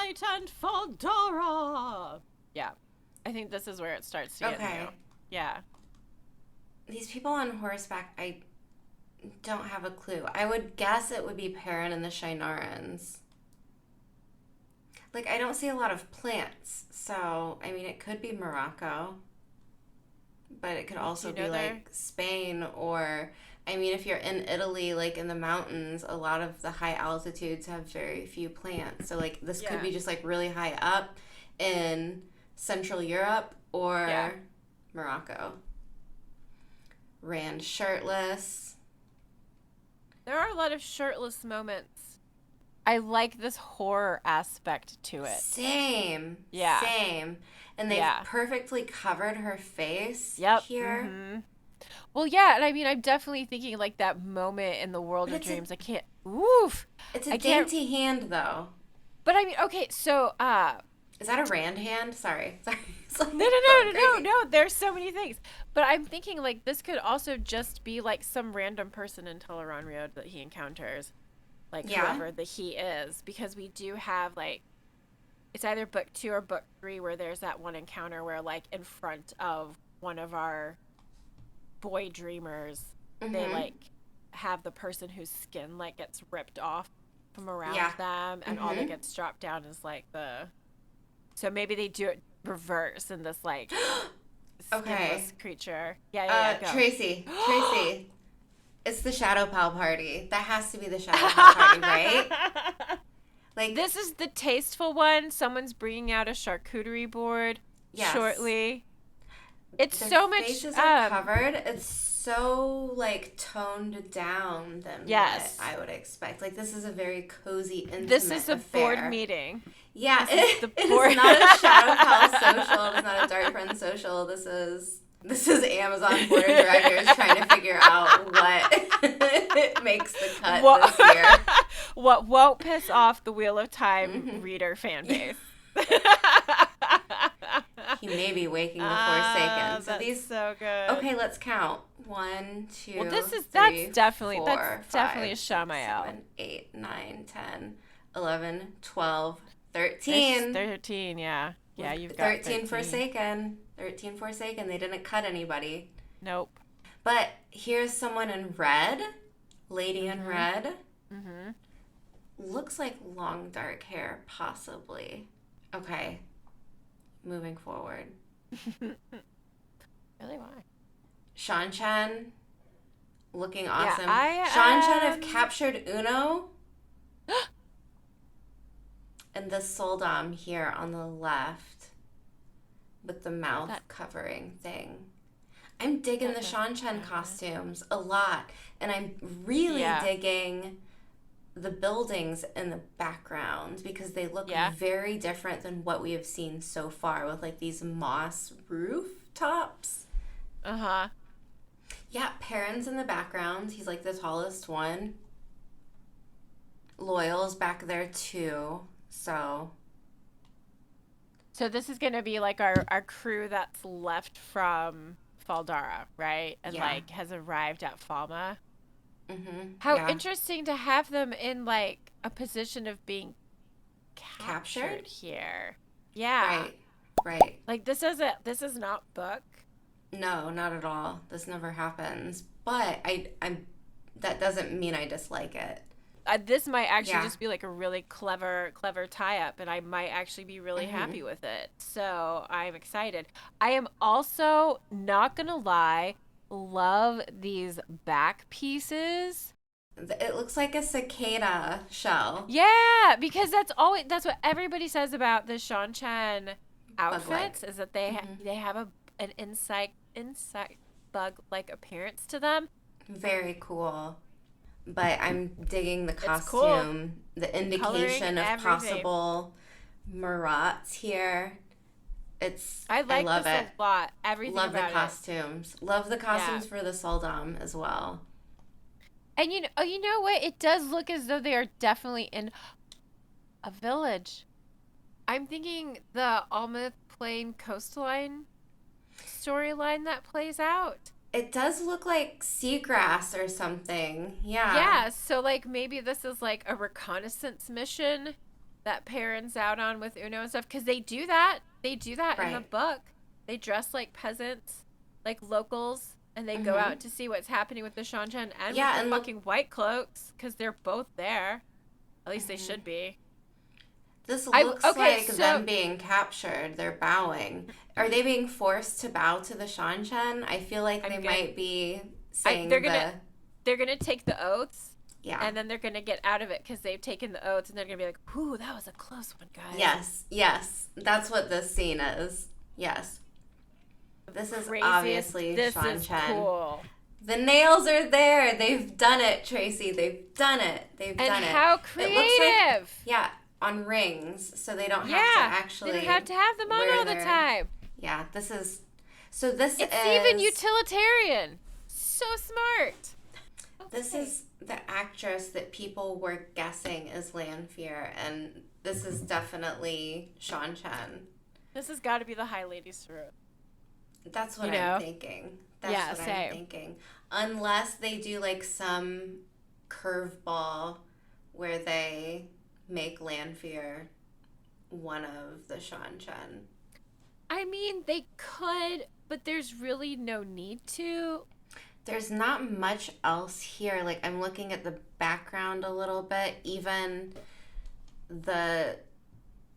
light and Faldara. Yeah. I think this is where it starts to get new. Yeah. These people on horseback, I don't have a clue. I would guess it would be Perrin and the Shinarans. Like, I don't see a lot of plants, so, I mean, it could be Morocco, but it could also be, like, Spain, or, I mean, if you're in Italy, like, in the mountains, a lot of the high altitudes have very few plants, so, like, this could be just, like, really high up in Central Europe or Morocco. Rand shirtless. There are a lot of shirtless moments. I like this horror aspect to it. Same. Yeah. Same. And they've perfectly covered her face here. Mm-hmm. Well, yeah, and I mean, I'm definitely thinking like that moment in the World of Dreams. I can't. Oof. It's a dainty hand, though. But I mean, okay, so is that a Rand hand? Sorry. No. There's so many things. But I'm thinking like this could also just be like some random person in Tel'aran'rhiod that he encounters, like whoever that he is, because we do have like it's either book 2 or book 3 where there's that one encounter where like in front of one of our boy dreamers, they like have the person whose skin like gets ripped off from around them, and all that gets dropped down is like the. So maybe they do it reverse in this like skinless creature. Yeah. Go. Tracy. It's the Shadow Pal party. That has to be the Shadow Pal party, right? Like this is the tasteful one. Someone's bringing out a charcuterie board shortly. It's their so much. Faces are covered. It's so like toned down than what I would expect. Like this is a very cozy, intimate This is a affair. Board meeting. Yeah, it is not a Shadow Pal social. It's not a Dark Friend social. This is Amazon board of directors trying to figure out what makes the cut this year. What won't piss off the Wheel of Time reader fan base. He may be waking the Forsaken. So that's so good. Okay, let's count. 1, 2, well, that's definitely 4, that's 5, definitely a Shamael. 7, 8, 9, 10, 11, 12, 13. 13, yeah. Yeah, you've got 13 Forsaken. 13 Forsaken. They didn't cut anybody. Nope. But here's someone in red. Lady in red. Mm-hmm. Looks like long dark hair, possibly. Okay. Moving forward. Really, why? Seanchan. Looking awesome. Yeah, Seanchan have captured Uno. And the Soldam here on the left with the mouth covering thing. I'm digging the Seanchan costumes a lot. And I'm really digging the buildings in the background because they look very different than what we have seen so far with like these moss rooftops. Uh-huh. Yeah, Perrin's in the background. He's like the tallest one. Loyal's back there too. So this is going to be like our crew that's left from Faldara, right? And like has arrived at Falma. Mm-hmm. How interesting to have them in like a position of being captured here. Yeah. Right. Like this is not book. No, not at all. This never happens. But I'm that doesn't mean I dislike it. This might actually just be like a really clever tie-up, and I might actually be really happy with it. So I'm excited. I am also, not gonna lie, love these back pieces. It looks like a cicada shell. Yeah, because that's what everybody says about the Seanchan outfits is that they have an insect bug-like appearance to them. Very cool. But I'm digging the costume, the indication of possible Marats here. I love this it a lot. Everything love about the costumes. Love the costumes for the Soldam as well. And you know what? It does look as though they are definitely in a village. I'm thinking the Alma Plain coastline storyline that plays out. It does look like seagrass or something. Yeah. Yeah, so like maybe this is like a reconnaissance mission that Perrin's out on with Uno and stuff, because they do that. They do that in the book. They dress like peasants, like locals, and they go out to see what's happening with the Seanchan and with the fucking white cloaks, because they're both there. At least they should be. This looks like them being captured. They're bowing. Are they being forced to bow to the Seanchan? I feel like they might be saying they're gonna take the oaths. Yeah. And then they're gonna get out of it because they've taken the oaths, and they're gonna be like, "Ooh, that was a close one, guys." Yes. That's what this scene is. Yes. This is obviously Seanchan. This is cool. The nails are there. They've done it, Tracy. They've done it. And how creative! It looks like, on rings, so they don't have to actually. They don't have to have them on all the time. Yeah, this is. It's even utilitarian. So smart. This is the actress that people were guessing is Lanfear, and this is definitely Seanchan. This has got to be the High Lady's throat. That's what I'm thinking. That's what I'm thinking. Unless they do like some curveball where they make Lanfear one of the Seanchan. I mean, they could, but there's really no need to. There's not much else here. Like, I'm looking at the background a little bit. Even the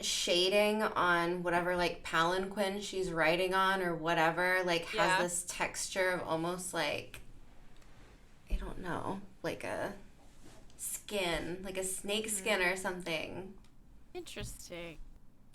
shading on whatever, like, palanquin she's riding on or whatever, like, has this texture of almost like, I don't know, like a skin, like a snake skin or something. Interesting.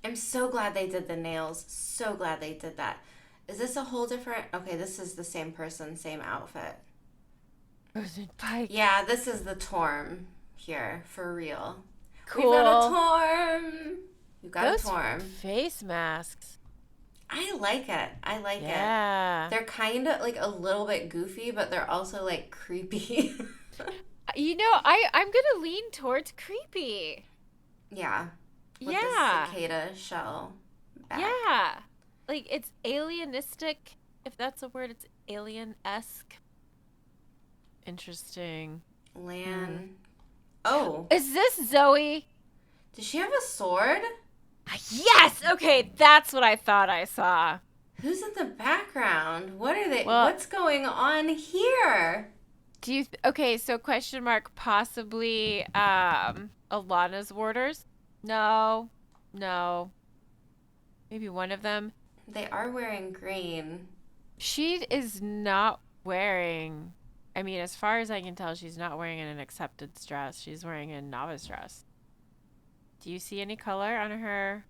I'm so glad they did the nails. So glad they did that. Is this a whole different... Okay, this is the same person, same outfit. Yeah, this is the Torm here, for real. Cool. We got a Torm. You got Those a Torm. Face masks. I like it. Yeah. They're kind of like a little bit goofy, but they're also like creepy. You know, I'm going to lean towards creepy. Yeah. With the cicada shell back. Yeah. Like, it's alienistic, if that's a word. It's alien-esque. Interesting. Oh. Is this Zoe? Does she have a sword? Yes! Okay, that's what I thought I saw. Who's in the background? What are they? What's going on here? Do you... Okay, so question mark, possibly Alana's warders? No. Maybe one of them. They are wearing green. She is not wearing... I mean, as far as I can tell, she's not wearing an acceptance dress. She's wearing a novice dress. Do you see any color on her?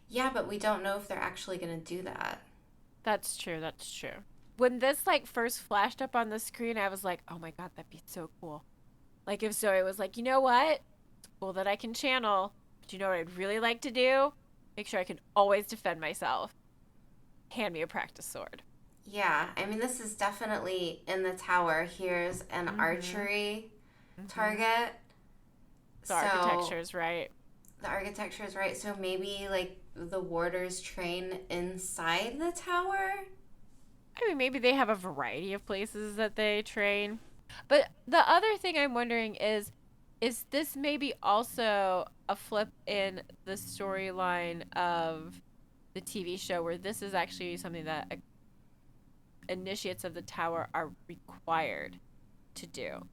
Yeah, but we don't know if they're actually going to do that. That's true. When this, like, first flashed up on the screen, I was like, oh my god, that'd be so cool. Like, if Zoe was like, you know what? It's cool that I can channel. But you know what I'd really like to do? Make sure I can always defend myself. Hand me a practice sword. Yeah, I mean, this is definitely in the tower. Here's an archery target. The architecture is right. The architecture is right. So maybe, like, the warders train inside the tower? I mean, maybe they have a variety of places that they train. But the other thing I'm wondering is this maybe also a flip in the storyline of the TV show where this is actually something that initiates of the tower are required to do?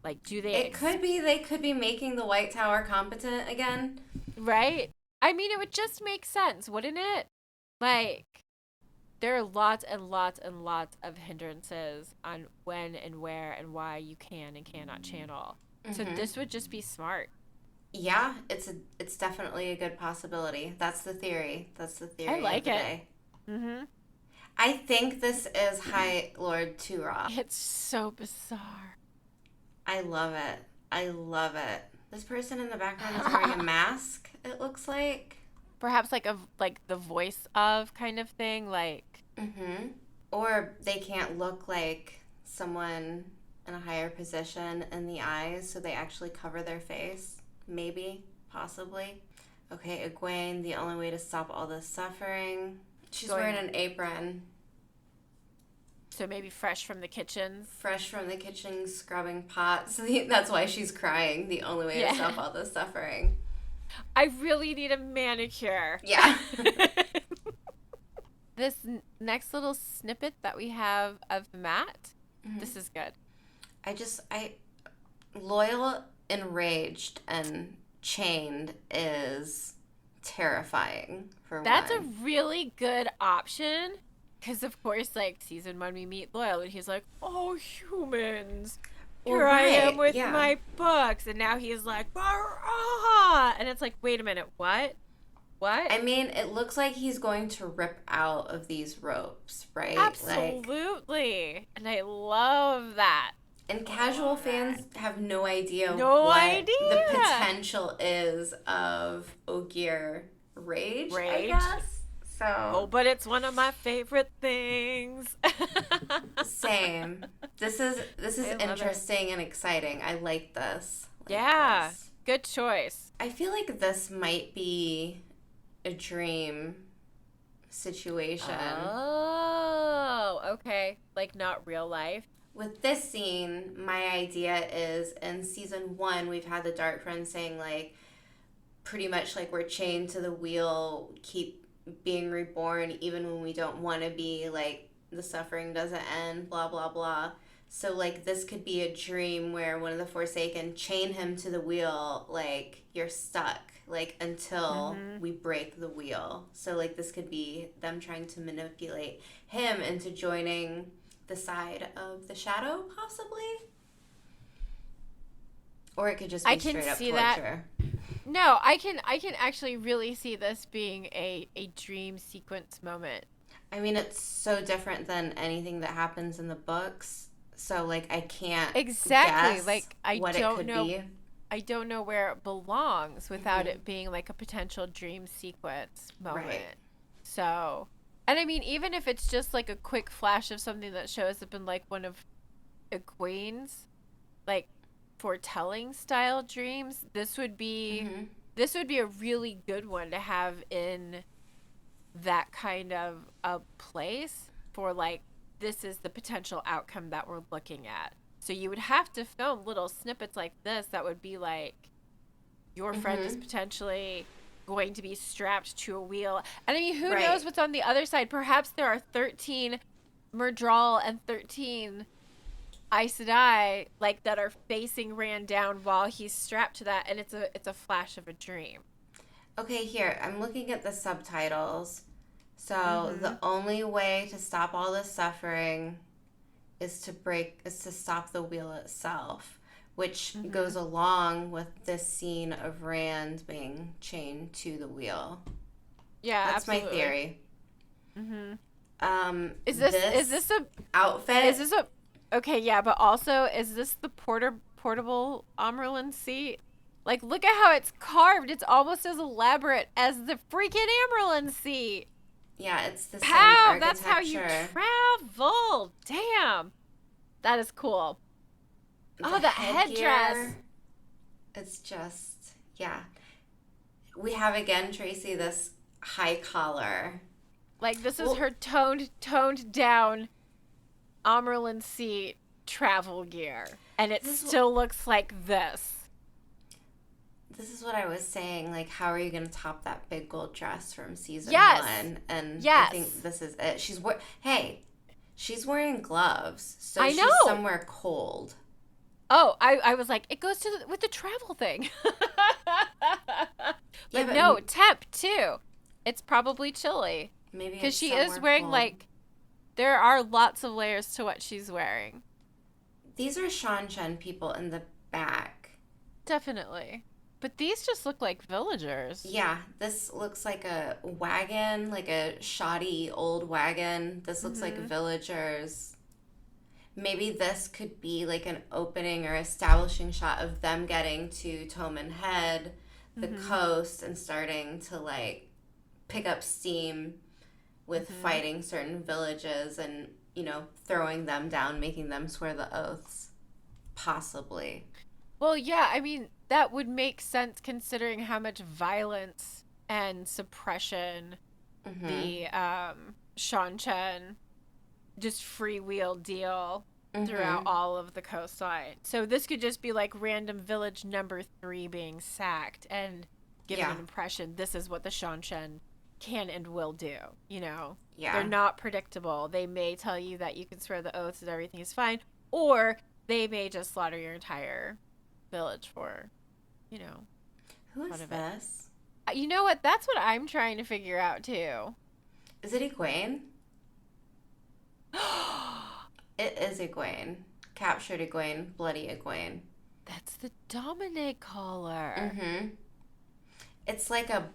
Like, do they... It could be they could be making the White Tower competent again. Right? I mean, it would just make sense, wouldn't it? Like, there are lots and lots and lots of hindrances on when and where and why you can and cannot channel. So this would just be smart. Yeah, it's definitely a good possibility. That's the theory. I like it. Mm-hmm. I think this is High Lord Turok. It's so bizarre. I love it. This person in the background is wearing a mask, it looks like. Perhaps like the voice of kind of thing, like. Or they can't look like someone in a higher position in the eyes, so they actually cover their face. Maybe, possibly. Okay, Egwene, the only way to stop all this suffering. She's wearing an apron. So maybe fresh from the kitchen. Fresh from the kitchen, scrubbing pots. That's why she's crying. The only way to stop all this suffering. I really need a manicure. Yeah. This next little snippet that we have of Matt, this is good. Loyal, enraged, and chained is terrifying, for That's one. a really good option. Because, of course, like, season 1, we meet Loyal, and he's like, oh, humans. Here I am with my books. And now he's like, ah. And it's like, wait a minute, what? What? I mean, it looks like he's going to rip out of these ropes, right? Absolutely. Like, and I love that. And casual fans have no idea what the potential is of Ogir rage, I guess. So. Oh, but it's one of my favorite things. Same. This is interesting and exciting. I like this. Good choice. I feel like this might be a dream situation. Oh, okay. Like not real life. With this scene, my idea is in season 1, we've had the Dark Friends saying like pretty much like we're chained to the wheel, keep being reborn even when we don't want to be, like the suffering doesn't end, blah blah blah. So like this could be a dream where one of the Forsaken chain him to the wheel, like you're stuck like until we break the wheel. So like this could be them trying to manipulate him into joining the side of the shadow, possibly. Or it could just be straight up torture. That. No, I can actually really see this being a dream sequence moment. I mean, it's so different than anything that happens in the books. So, like, I can't guess like what it could be. I don't know where it belongs without it being like a potential dream sequence moment. Right. So, and I mean, even if it's just like a quick flash of something that shows up in like one of Egwene's, like, foretelling style dreams, this would be a really good one to have in that kind of a place for like this is the potential outcome that we're looking at. So you would have to film little snippets like this that would be like your friend is potentially going to be strapped to a wheel. And I mean, who knows what's on the other side? Perhaps there are 13 Myrddraal and 13 Aes Sedai, like, that are facing Rand down while he's strapped to that, and it's a flash of a dream. Okay, here, I'm looking at the subtitles. So the only way to stop all this suffering is to stop the wheel itself, which goes along with this scene of Rand being chained to the wheel. Yeah, that's absolutely. my theory. Is this a outfit? Is this a okay? Yeah, but also, is this the portable Amyrlin seat? Like, look at how it's carved. It's almost as elaborate as the freaking Amyrlin seat. Yeah, it's the same architecture. That's how you travel. Damn. That is cool. The headdress. It's just, yeah. We have again, Tracy, this high collar. Like, this is her toned down Amyrlin seat travel gear. And it still looks like this. This is what I was saying. Like, how are you going to top that big gold dress from season 1? And I think this is it. She's wearing gloves, so she's somewhere cold. Oh, I was like, it goes with the travel thing. But no, temp too. It's probably chilly. Maybe because she is wearing cold. Like, there are lots of layers to what she's wearing. These are Seanchan people in the back. Definitely. But these just look like villagers. Yeah, this looks like a wagon, like a shoddy old wagon. This looks like villagers. Maybe this could be like an opening or establishing shot of them getting to Toman Head, the coast, and starting to like pick up steam with fighting certain villages and, you know, throwing them down, making them swear the oaths. Possibly. Well, yeah, I mean, that would make sense considering how much violence and suppression the Seanchan just freewheel deal throughout all of the coastline. So this could just be like random village number 3 being sacked, and giving an impression this is what the Seanchan can and will do, you know? Yeah. They're not predictable. They may tell you that you can swear the oaths and everything is fine, or they may just slaughter your entire village for, you know. Who is this? You know what? That's what I'm trying to figure out, too. Is it Egwene? It is Egwene. Captured Egwene. Bloody Egwene. That's the Dominic collar. Mm-hmm. It's like a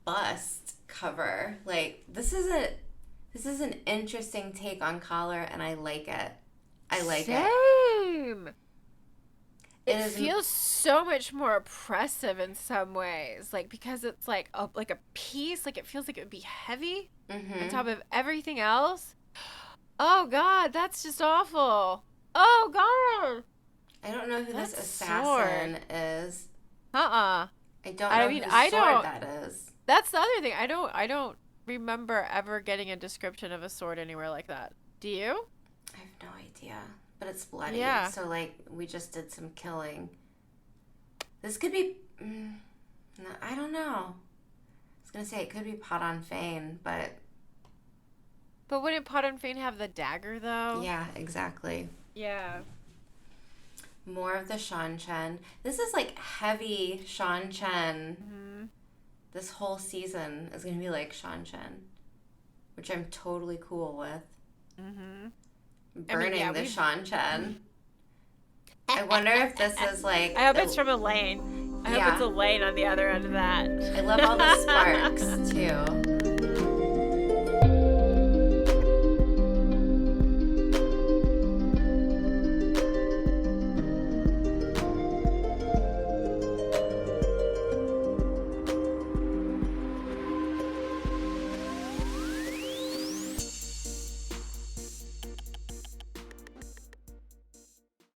bust cover. Like, this is an interesting take on collar, and I like it. I like it. Same. It feels so much more oppressive in some ways, like because it's like a piece, like it feels like it would be heavy on top of everything else. Oh God, that's just awful. Oh God. I don't know who this assassin is. I don't know whose sword that is. That's the other thing. I don't remember ever getting a description of a sword anywhere like that. Do you? I have no idea. But it's bloody. Yeah. So, like, we just did some killing. This could be... no, I don't know. I was going to say it could be Padan Fain, but... But wouldn't Padan Fain have the dagger, though? Yeah, exactly. Yeah. More of the Seanchan. This is, like, heavy Seanchan. Mm-hmm. This whole season is going to be like Seanchan, which I'm totally cool with. Mm-hmm. Burning the Seanchan. I wonder if this is like... I hope it's from Elaine. I hope it's Elaine on the other end of that. I love all the sparks, too.